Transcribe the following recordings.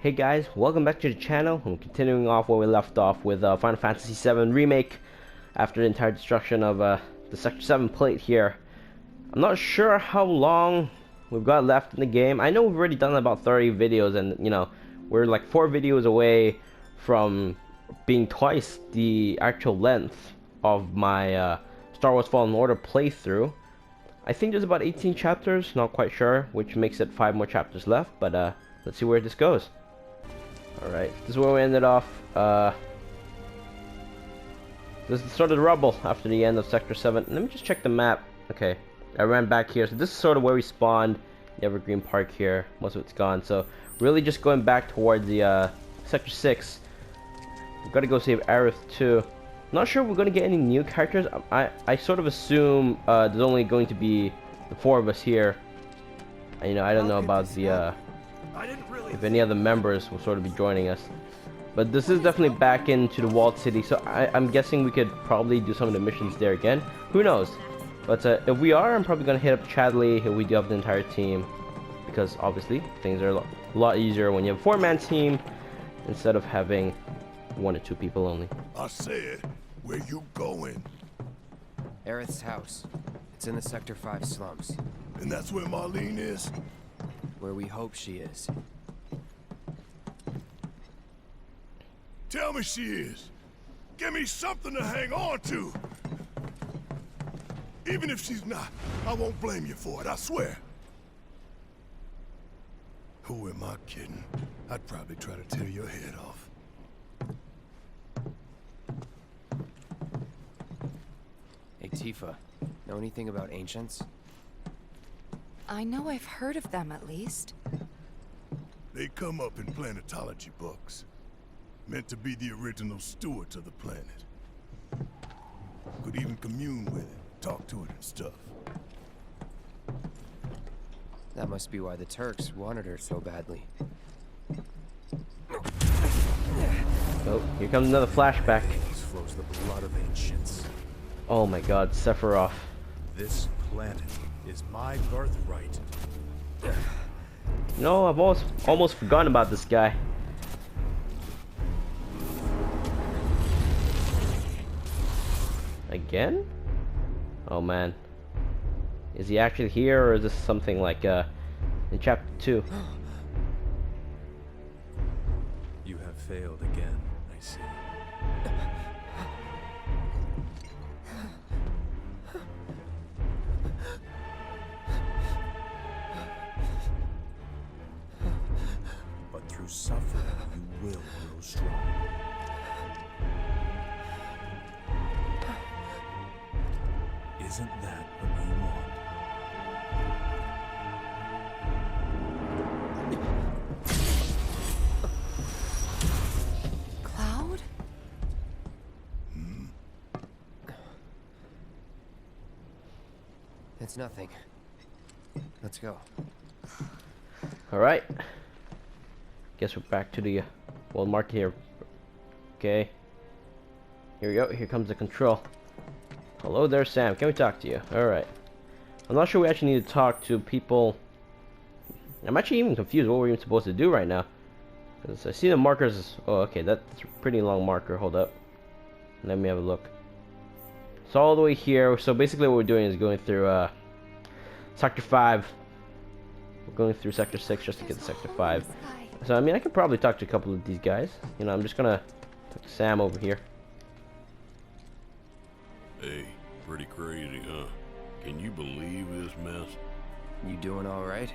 Hey guys, welcome back to the channel. I'm continuing off where we left off with Final Fantasy VII Remake after the entire destruction of the Sector 7 plate here. I'm not sure how long we've got left in the game. I know we've already done about 30 videos and, you know, we're like 4 videos away from being twice the actual length of my Star Wars Fallen Order playthrough. I think there's about 18 chapters, not quite sure, which makes it 5 more chapters left, but let's see where this goes. Alright, this is where we ended off. This is sort of the rubble after the end of Sector 7. Let me just check the map. Okay, I ran back here. So this is sort of where we spawned. The Evergreen Park here. Most of it's gone. So really just going back towards the Sector 6. We've got to go save Aerith too. Not sure we're going to get any new characters. I sort of assume there's only going to be the 4 of us here. And, you know, I don't know about the... if any other members will sort of be joining us. But this is definitely back into the walled city, so I'm guessing we could probably do some of the missions there again. Who knows? But if we are, I'm probably going to hit up Chadley if we do have the entire team. Because obviously, things are a lot easier when you have a 4-man team instead of having 1 or 2 people only. I said, where you going? Aerith's house. It's in the Sector 5 slums. And that's where Marelene is? Where we hope she is. Tell me she is. Give me something to hang on to. Even if she's not, I won't blame you for it, I swear. Who am I kidding? I'd probably try to tear your head off. Hey, Tifa. Know anything about ancients? I know I've heard of them, at least. They come up in planetology books. Meant to be the original stewards of the planet. Could even commune with it, talk to it and stuff. That must be why the Turks wanted her so badly. Oh, here comes another flashback. These flows the blood of ancients. Oh my god, Sephiroth. This planet is my birthright. No, I've almost forgotten about this guy. Again? Oh man. Is he actually here, or is this something like in chapter 2? You have failed again, I see. But through suffering, you will grow strong. Isn't that what you want? Cloud? It's nothing. Let's go. Alright. Guess we're back to the world market here. Okay. Here we go. Here comes the control. Hello there, Sam. Can we talk to you? Alright. I'm not sure we actually need to talk to people. I'm actually even confused what we're even supposed to do right now. Because I see the markers. Oh, okay. That's a pretty long marker. Hold up. Let me have a look. It's all the way here. So basically what we're doing is going through Sector 5. We're going through Sector 6 just to get to Sector 5. So, I mean, I could probably talk to a couple of these guys. You know, I'm just gonna talk to Sam over here. Hey, pretty crazy, huh? Can you believe this mess? You doing all right?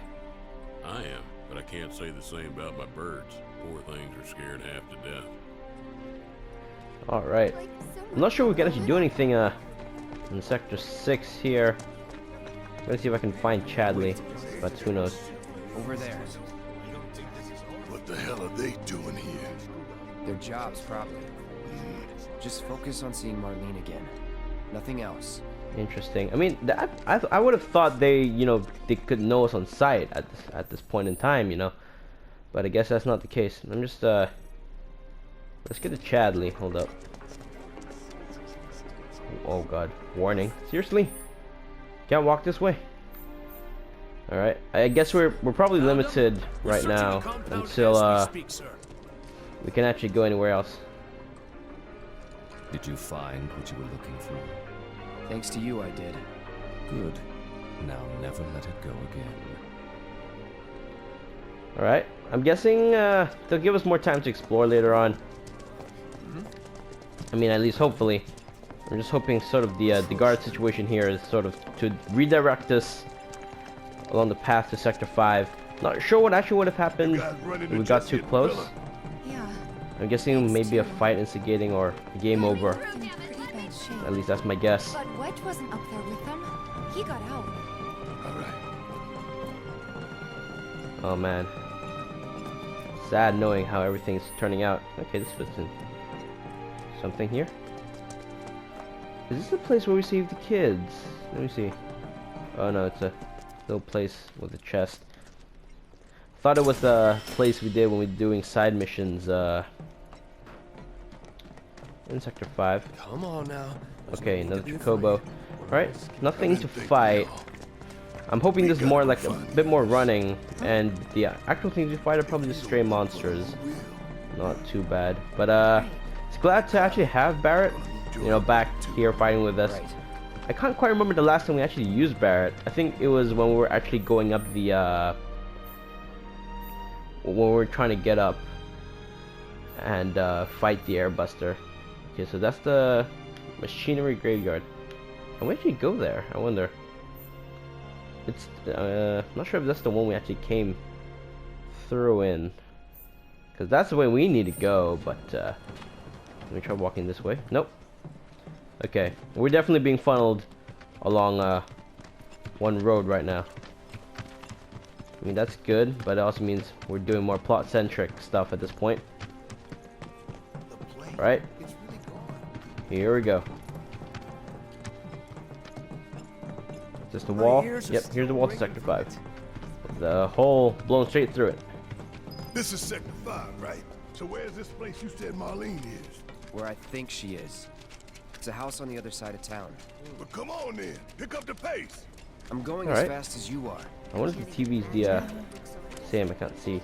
I am, but I can't say the same about my birds. Poor things are scared half to death. Alright. I'm not sure we can actually do anything in Sector 6 here. I'm gonna see if I can find Chadley, but who knows. Over there. What the hell are they doing here? Their jobs, probably. Just focus on seeing Marlene again. Nothing else. Interesting. I mean, I would have thought they, you know, they could know us on sight at this point in time, you know. But I guess that's not the case. I'm just let's get to Chadley. Hold up. Oh god. Warning. Seriously? Can't walk this way. All right. I guess we're probably limited right now until we can actually go anywhere else. Did you find what you were looking for? Thanks to you, I did. Good. Now never let it go again. All right. I'm guessing they'll give us more time to explore later on. I mean, at least hopefully. I'm just hoping sort of the guard situation here is sort of to redirect us along the path to Sector 5. Not sure what actually would have happened if we got too close. Yeah. I'm guessing maybe a fight instigating or a game over. In pretty bad shape. At least that's my guess. But Wedge wasn't up there with them. He got out. Oh man. Sad knowing how everything's turning out. Okay, this fits in. Something here? Is this the place where we save the kids? Let me see. Oh no, it's a little place with a chest. Thought it was the place we did when we were doing side missions in Sector 5. Come on now. Okay, another Chocobo. Alright, nothing to fight. I'm hoping this is more like a bit more running, and the actual things we fight are probably just stray monsters. Not too bad. But it's glad to actually have Barrett, you know, back here fighting with us. I can't quite remember the last time we actually used Barrett. I think it was when we were actually going up the when we were trying to get up and fight the Airbuster. Okay, so that's the machinery graveyard. Can we actually go there? I wonder. It's not sure if that's the one we actually came through in, because that's the way we need to go. But let me try walking this way. Nope. Okay, we're definitely being funneled along one road right now. I mean, that's good, but it also means we're doing more plot-centric stuff at this point. Right? Here we go. Is this the wall? Yep, here's the wall to Sector 5. The hole blown straight through it. This is Sector 5, right? So where's this place you said Marlene is? Where I think she is. It's a house on the other side of town. But come on then, pick up the pace. I'm going All as right. fast as you are. I wonder if the TV's the same. I can't see.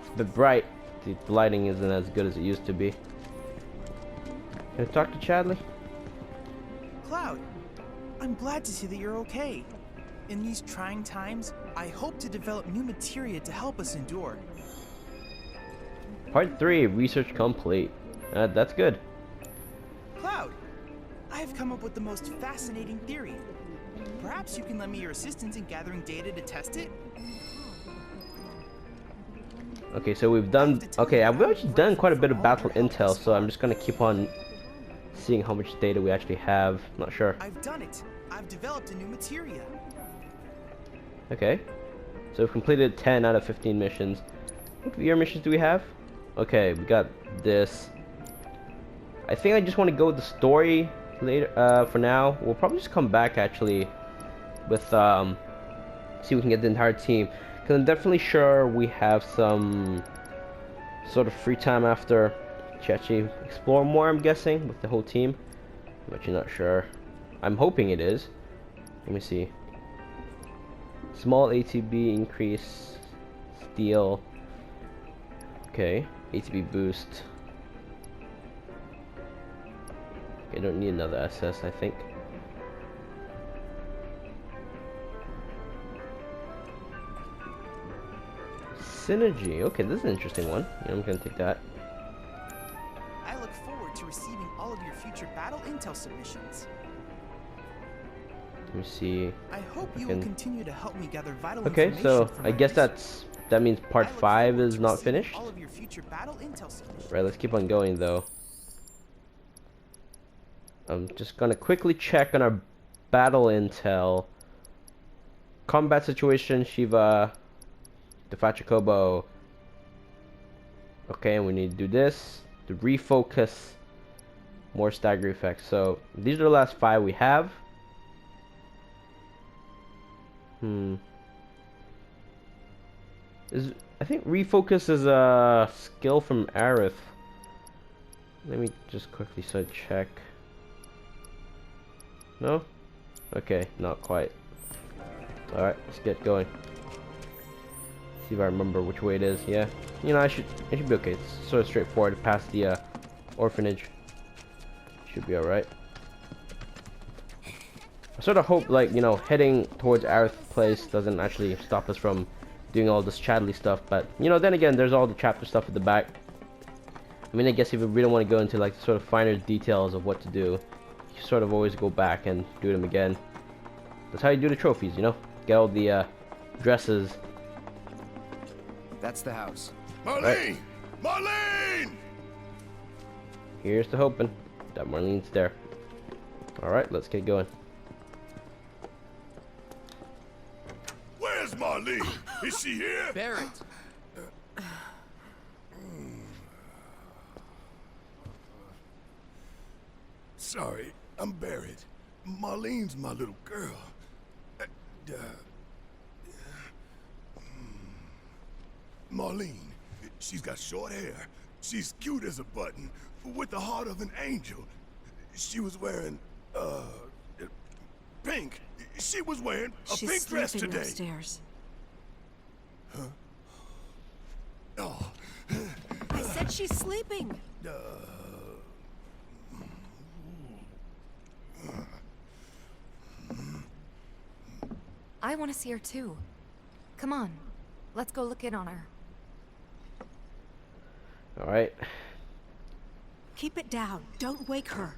It's a bit bright. The lighting isn't as good as it used to be. Can I talk to Chadley? Cloud, I'm glad to see that you're okay. In these trying times, I hope to develop new materia to help us endure. Part 3, research complete. That's good. Cloud, I have come up with the most fascinating theory. Perhaps you can lend me your assistance in gathering data to test it? Okay, so we've done... Okay, I've actually done quite a bit of battle intel, so I'm just gonna keep on seeing how much data we actually have. Not sure. I've done it. I've developed a new materia. Okay. So we've completed 10 out of 15 missions. What VR missions do we have? Okay, we got this. I think I just want to go with the story later. For now, we'll probably just come back actually with see if we can get the entire team. Because I'm definitely sure we have some sort of free time after to actually explore more. I'm guessing with the whole team. I'm actually not sure. I'm hoping it is. Let me see. Small ATB increase, steel. Okay, ATB boost. I don't need another SS, I think. Synergy. Okay, this is an interesting one. Yeah, I'm gonna take that. I look forward to receiving all of your future battle intel submissions. Let me see. I hope you will continue to help me gather vital Okay, information so from I my guess research. that means part I look 5 forward is to not receiving finished. all of your future battle intel submissions. Right, let's keep on going though. I'm just gonna quickly check on our battle intel. Combat situation, Shiva. Defat Chocobo. Okay, and we need to do this to refocus. More stagger effects. So these are the last 5 we have. I think refocus is a skill from Aerith. Let me just quickly check. No? Okay, not quite. Alright, let's get going. See if I remember which way it is. Yeah, you know, I should be okay. It's sort of straightforward past the orphanage. Should be all right. I sort of hope, like, you know, heading towards Aerith's place doesn't actually stop us from doing all this Chadley stuff. But you know, then again, there's all the chapter stuff at the back. I mean, I guess if you really want to go into like sort of finer details of what to do, you sort of always go back and do them again. That's how you do the trophies, you know? Get all the dresses. That's the house. Marlene! Right. Marlene! Here's to hoping that Marlene's there. Alright, let's get going. Where's Marlene? Is she here? Barrett! Sorry, I'm buried. Marlene's my little girl. Marlene, she's got short hair. She's cute as a button, with the heart of an angel. She was wearing, pink. She was wearing a She's pink dress sleeping today. upstairs. Oh, I said she's sleeping. I want to see her too. Come on, let's go look in on her. Alright. Keep it down. Don't wake her.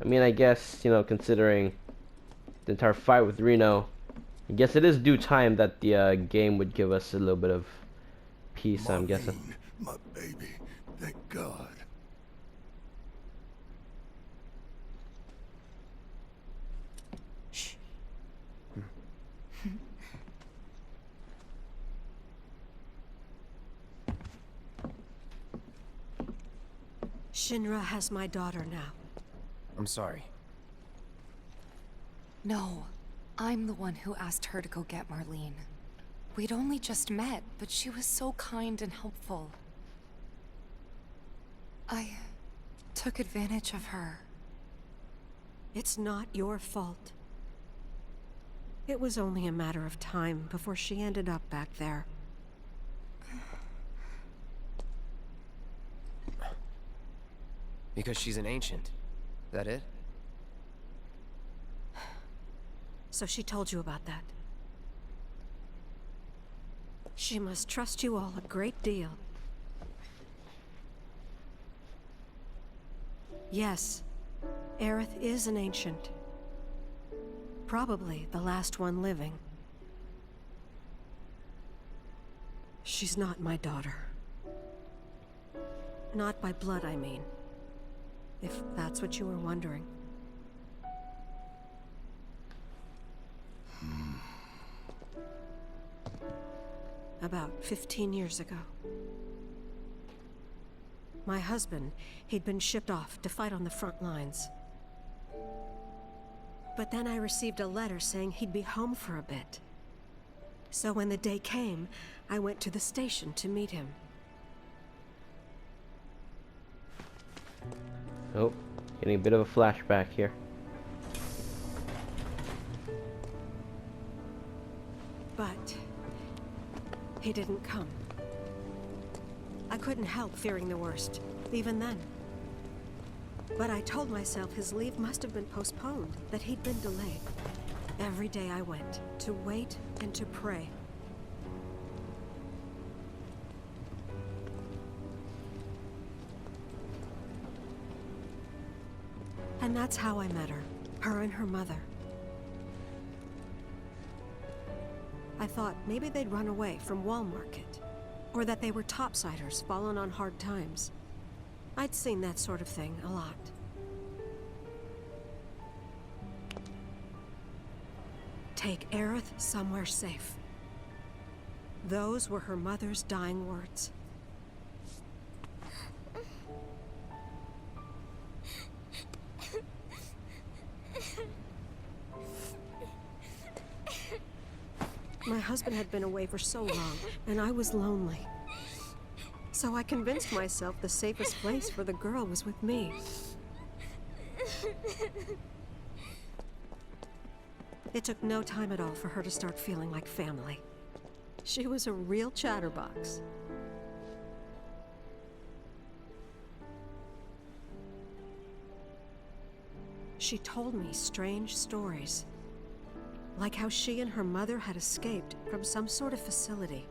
I mean, I guess, you know, considering the entire fight with Reno, I guess it is due time that the game would give us a little bit of peace, I'm guessing. Marlene, my baby. Thank God. Shh. Shinra has my daughter now. I'm sorry. No, I'm the one who asked her to go get Marlene. We'd only just met, but she was so kind and helpful. I took advantage of her. It's not your fault. It was only a matter of time before she ended up back there. Because she's an ancient. That it? So she told you about that. She must trust you all a great deal. Yes, Aerith is an ancient. Probably the last one living. She's not my daughter. Not by blood, I mean. If that's what you were wondering. About 15 years ago. My husband, he'd been shipped off to fight on the front lines. But then I received a letter saying he'd be home for a bit. So when the day came, I went to the station to meet him. Oh, getting a bit of a flashback here. But he didn't come. I couldn't help fearing the worst, even then. But I told myself his leave must have been postponed, that he'd been delayed. Every day I went, to wait and to pray. And that's how I met her, her and her mother. I thought maybe they'd run away from Wall Market, or that they were topsiders fallen on hard times. I'd seen that sort of thing a lot. Take Aerith somewhere safe. Those were her mother's dying words. My husband had been away for so long, and I was lonely. So I convinced myself the safest place for the girl was with me. It took no time at all for her to start feeling like family. She was a real chatterbox. She told me strange stories, like how she and her mother had escaped from some sort of facility,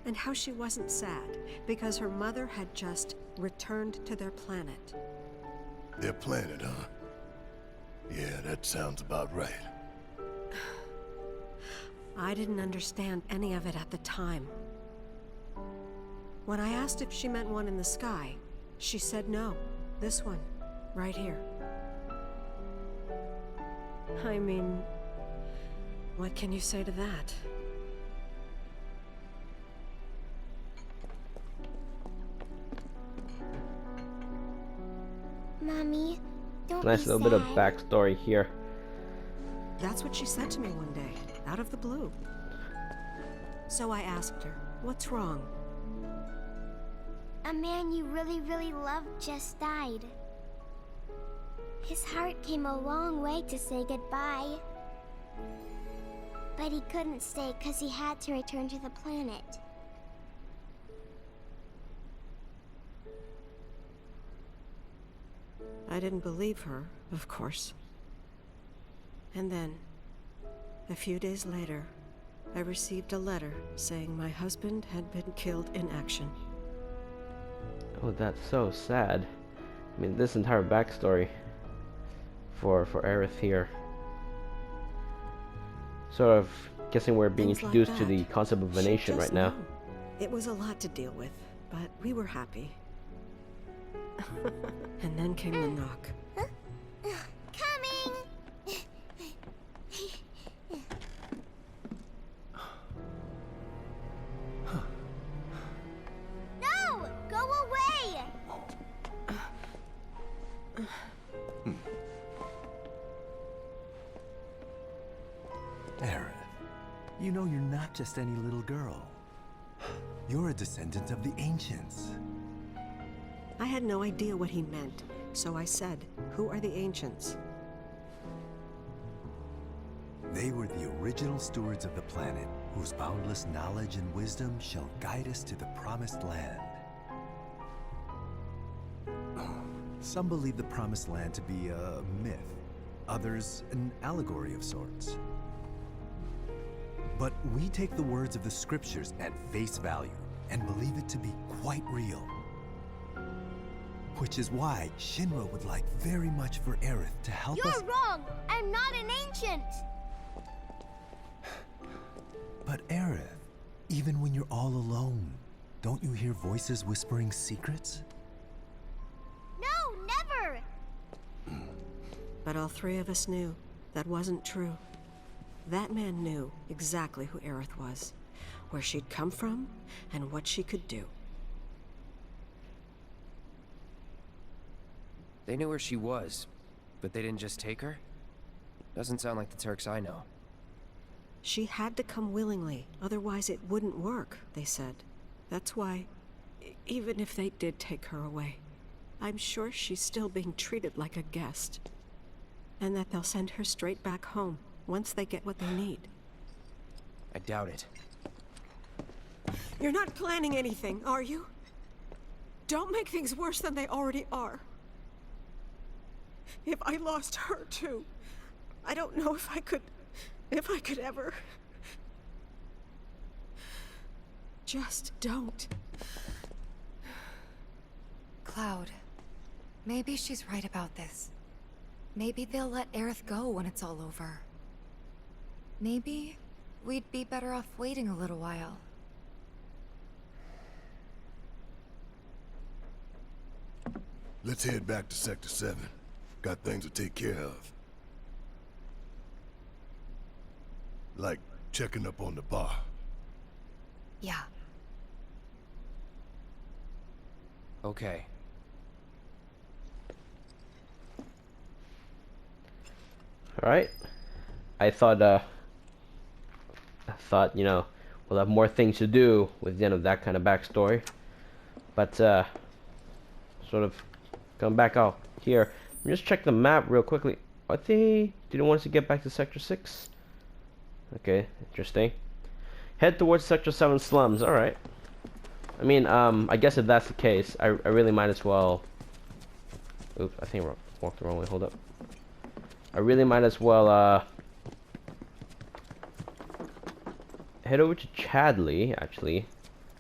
and how she wasn't sad because her mother had just returned to their planet. Their planet, huh? Yeah, that sounds about right. I didn't understand any of it at the time. When I asked if she meant one in the sky, she said no. This one, right here. I mean, what can you say to that? Mommy, don't Nice be little bit of sad. backstory here. That's what she said to me one day, out of the blue. So I asked her, what's wrong? A man you really, really loved just died. His heart came a long way to say goodbye. But he couldn't stay because he had to return to the planet. I didn't believe her, of course. And then, a few days later, I received a letter saying my husband had been killed in action. Oh, that's so sad. I mean, this entire backstory for Aerith here. Sort of guessing we're being Things like introduced to that. the concept of a She'd nation just right now. know. It was a lot to deal with, but we were happy. And then came the knock. Coming! No! Go away! Aerith, you know you're not just any little girl. You're a descendant of the ancients. I had no idea what he meant, so I said, "Who are the ancients?" They were the original stewards of the planet, whose boundless knowledge and wisdom shall guide us to the promised land. Some believe the promised land to be a myth, others an allegory of sorts. But we take the words of the scriptures at face value and believe it to be quite real. Which is why Shinra would like very much for Aerith to help us. You're wrong! I'm not an ancient! But Aerith, even when you're all alone, don't you hear voices whispering secrets? No, never! But all three of us knew that wasn't true. That man knew exactly who Aerith was, where she'd come from, and what she could do. They knew where she was, but they didn't just take her? Doesn't sound like the Turks I know. She had to come willingly, otherwise it wouldn't work, they said. That's why, even if they did take her away, I'm sure she's still being treated like a guest. And that they'll send her straight back home, once they get what they need. I doubt it. You're not planning anything, are you? Don't make things worse than they already are. If I lost her too, I don't know if I could ever. Just don't. Cloud, maybe she's right about this. Maybe they'll let Aerith go when it's all over. Maybe we'd be better off waiting a little while. Let's head back to Sector 7. Got things to take care of. Like checking up on the bar. Yeah. Okay. Alright. I thought, you know, we'll have more things to do with the end of that kind of backstory. But, sort of come back out here. Let me just check the map real quickly. Didn't want us to get back to Sector 6? Okay, interesting. Head towards Sector 7 slums. Alright. I mean, I guess if that's the case, I really might as well... Oops, I think I walked the wrong way. Hold up. I really might as well, head over to Chadley, actually.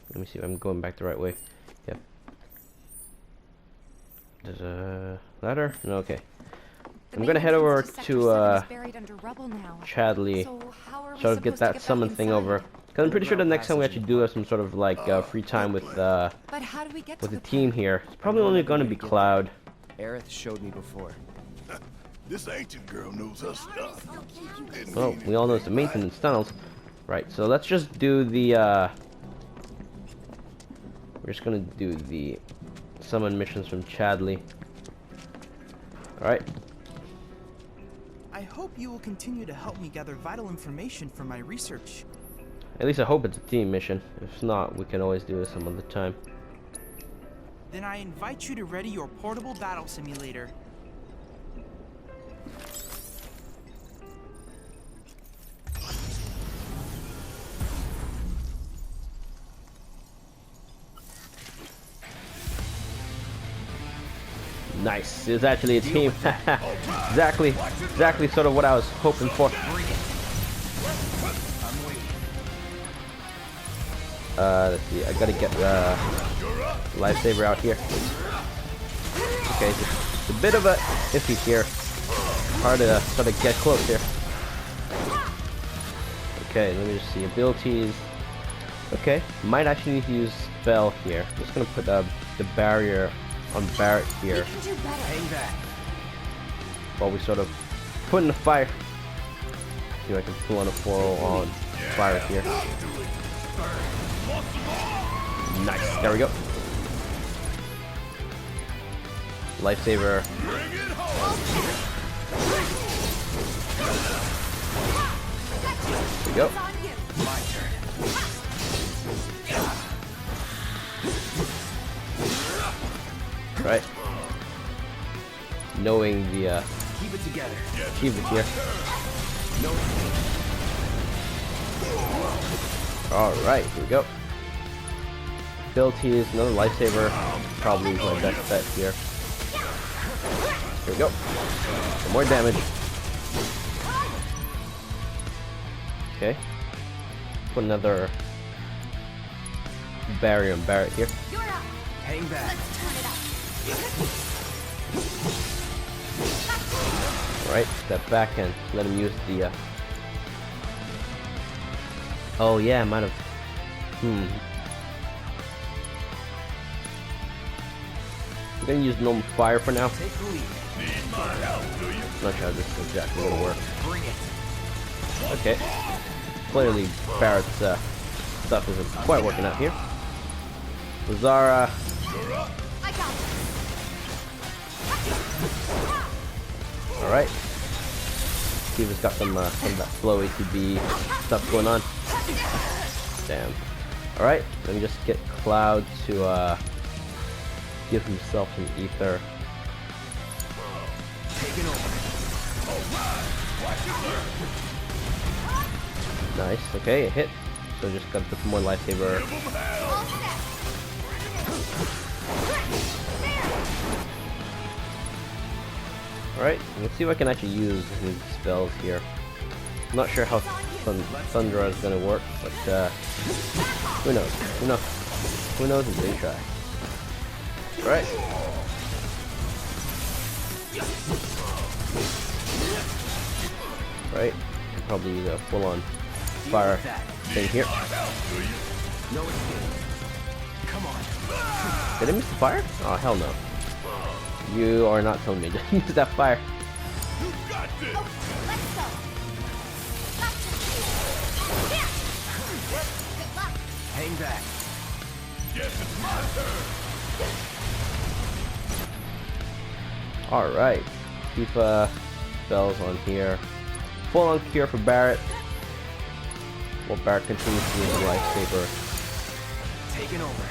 Let me see if I'm going back the right way. Yep. There's a ladder? No, okay. I'm gonna head over to Chadley, sort of get that summon thing over. Cause I'm pretty sure the next time we actually do have some sort of like free time with the team here, it's probably only gonna be Cloud. Aerith showed me before. This ancient girl knows her stuff. Oh, we all know it's the maintenance tunnels. Right, so let's just do the we're just gonna do the summon missions from Chadley. Alright. I hope you will continue to help me gather vital information for my research. At least I hope it's a team mission. If not, we can always do this some other time. Then I invite you to ready your portable battle simulator. Nice. It's actually a team. exactly sort of what I was hoping for. Let's see. I gotta get the lifesaver out here. Okay, just a bit of a iffy here. Hard to sort of get close here. Okay, let me just see abilities. Okay, might actually need to use spell here. I'm just gonna put the barrier on Barrett here. Hang back. While we sort of put in the fire. See if I can pull on a 4 on fire here. Nice. There we go. Lifesaver. There we go. Right. Knowing the Keep it together. achievement here. Alright, here we go. Abilities, another lifesaver. Probably my best bet here. Here we go. Some more damage. Okay. Put another barrier on Barrett here. Hang back. Alright, step back and let him use the oh yeah, I might have I'm gonna use normal fire for now. Take the lead. Not sure how this is exactly gonna work. Bring it. Okay. Clearly Barrett's stuff isn't quite working out here. Zara. Alright. Steve's got some of that slow ATB stuff going on. Damn. Alright, let me just get Cloud to give himself some ether. Taking over. Nice, okay, it hit. So just gotta put some more lifesaver. Alright, let's see if I can actually use his spells here. I'm not sure how Thundra is gonna work, but who knows? Who knows? Who knows until you try. Right. Right. Probably use a full-on fire thing here. Come on. Did I miss the fire? Oh hell no. You are not telling me to use that fire. You got this. Let's go. Hang back. Yes, it's my turn. Alright. Keep spells on here. Full on cure for Barrett. While Barrett continues to use the lifesaver. Taking over.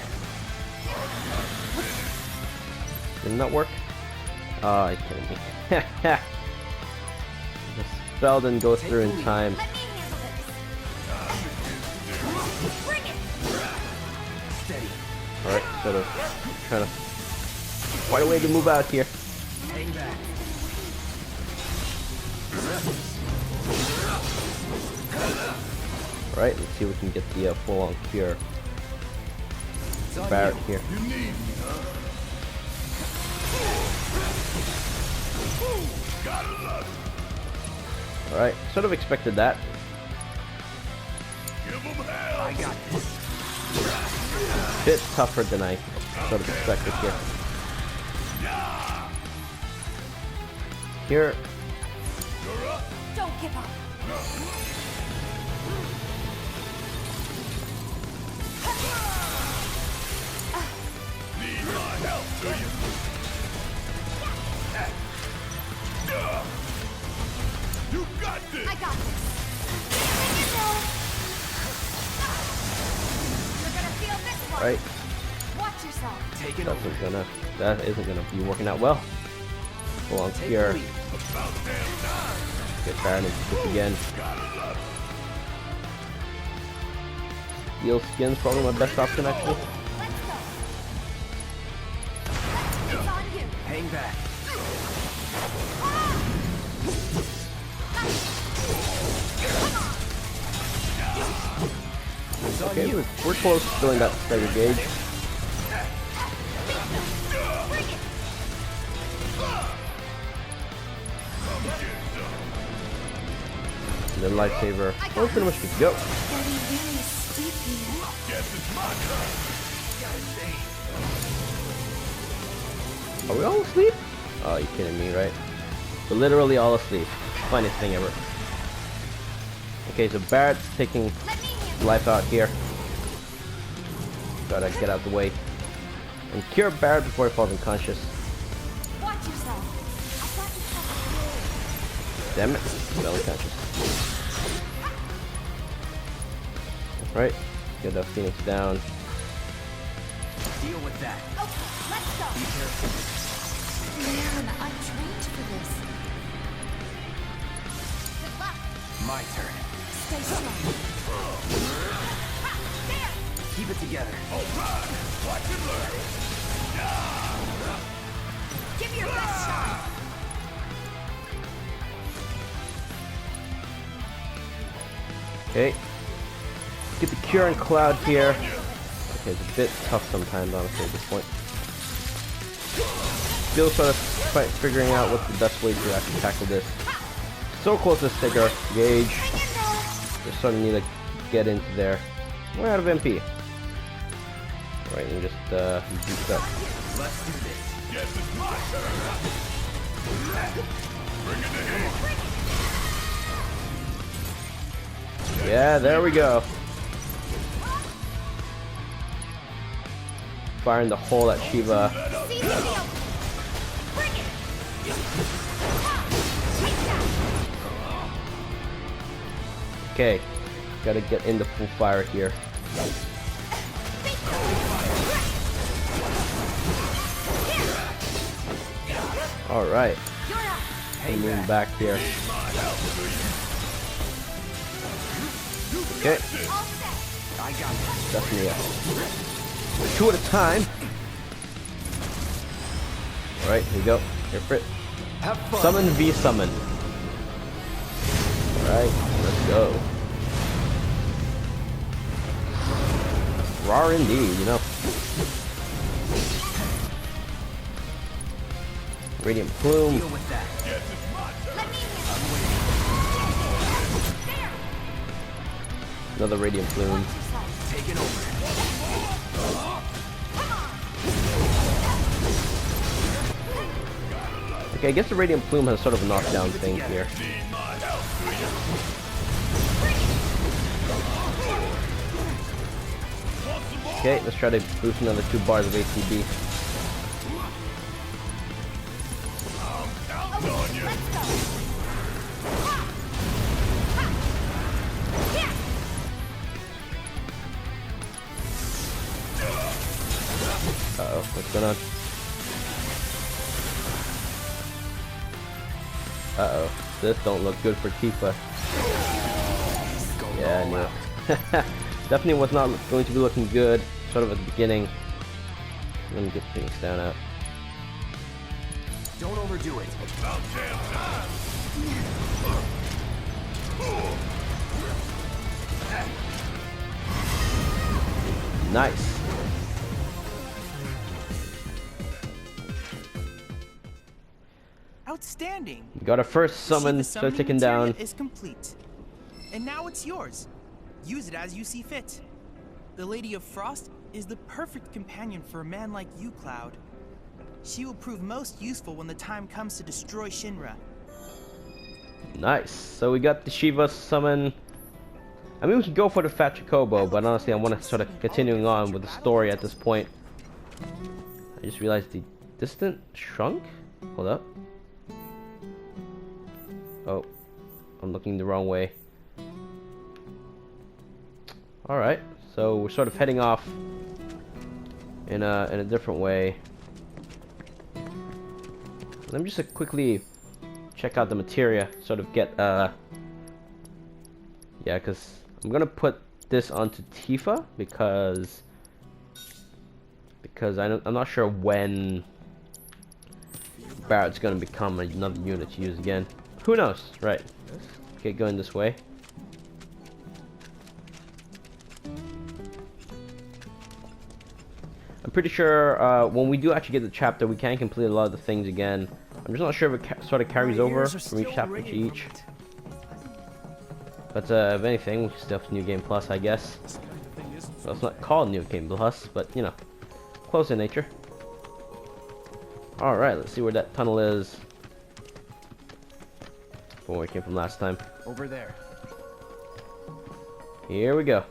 Didn't that work? Oh, you're kidding me. The spell didn't go through in time. Alright, sort of trying to find a way to move out here. Hang back. Alright, let's see if we can get the full-on cure. Barrett here. You need me, huh? Gotta love it. Alright, sort of expected that. Give 'em hell. I got this. Bit tougher than I sort of expected here. Here, You're up. Don't give up. Need my help, do you? You got this. I got this. You're gonna feel this one. right? Watch yourself. Take it over. That isn't gonna be working out well. Full on Take the cure. lead. About damn time. Get Baron into this again. Gotta love it. Heal skin's probably my best option actually. Let's go. It's on you. Hang back. It's on Okay, you. we're close to filling that stagger gauge. And then lightsaber. Oh, pretty much good to go. Getting really steep here. Guess it's my turn. Are we all asleep? Oh, you kidding me, right? We're literally all asleep. Funniest thing ever. Okay, so Barrett's taking life out here. Gotta get out of the way. And cure Barrett before he falls unconscious. Watch yourself. I got you covered. Damn it. Fell unconscious. Right. Get the Phoenix down. Deal with that. Okay, let's go. Be careful. Man, I'm trained for this. Good luck. My turn. Stay strong. There. Keep it together. Watch and learn. Give me your best shot. Okay. Get the cure and Cloud here. Okay, it's a bit tough sometimes, honestly, at this point. Still sort of figuring out what's the best way to actually tackle this. So close to Sticker gauge. Just sort of need to get into there. We're out of MP. Right, and just juice up. Let's do this. Guess it's my turn. Bring it to him. Yeah, there we go. Firing the hole at Shiva. See the deal. Bring it. Okay, gotta get into full fire here. All right, You're up. moving back here. Okay, All set. I got this. definitely two at a time. All right, here we go. Here for it. Have fun. Summon v summon. All right, let's go. Raw indeed, you know. Radiant Plume. Deal with that. Guess it's my turn. Let me in. There. Another Radiant Plume. Watch yourself. Take it over. Okay, I guess the Radiant Plume has sort of a knockdown thing here. Need my help, do you? Okay, let's try to boost another 2 bars of ATB. Counting on you. Let's go. Here. Uh-oh, what's going on? Uh-oh, this don't look good for Tifa. Yeah, I knew it. Definitely was not going to be looking good, sort of at the beginning. Let me get things down out. Don't overdo it. About damn time! Nice. Outstanding. We got our first summon, The so summoning taken materia down. is complete. And now it's yours. Use it as you see fit. The Lady of Frost is the perfect companion for a man like you, Cloud. She will prove most useful when the time comes to destroy Shinra. Nice. So we got the Shiva summon. I mean, we can go for the Fat Chocobo, but honestly, I want to sort of continuing on with the story at this point. I just realized the distant shrunk? Hold up. Oh, I'm looking the wrong way. Alright, so we're sort of heading off in a different way. Let me just quickly check out the materia, sort of get yeah, because I'm gonna put this onto Tifa because I'm not sure when Barrett's gonna become another unit to use again. Who knows? Right. Let's get going this way. I'm pretty sure when we do actually get the chapter, we can complete a lot of the things again. I'm just not sure if it sort of carries over from each chapter to each. But if anything, we still have New Game Plus, I guess. Well, it's not called New Game Plus, but you know, close in nature. Alright, let's see where that tunnel is. From where we came from last time. Over there. Here we go.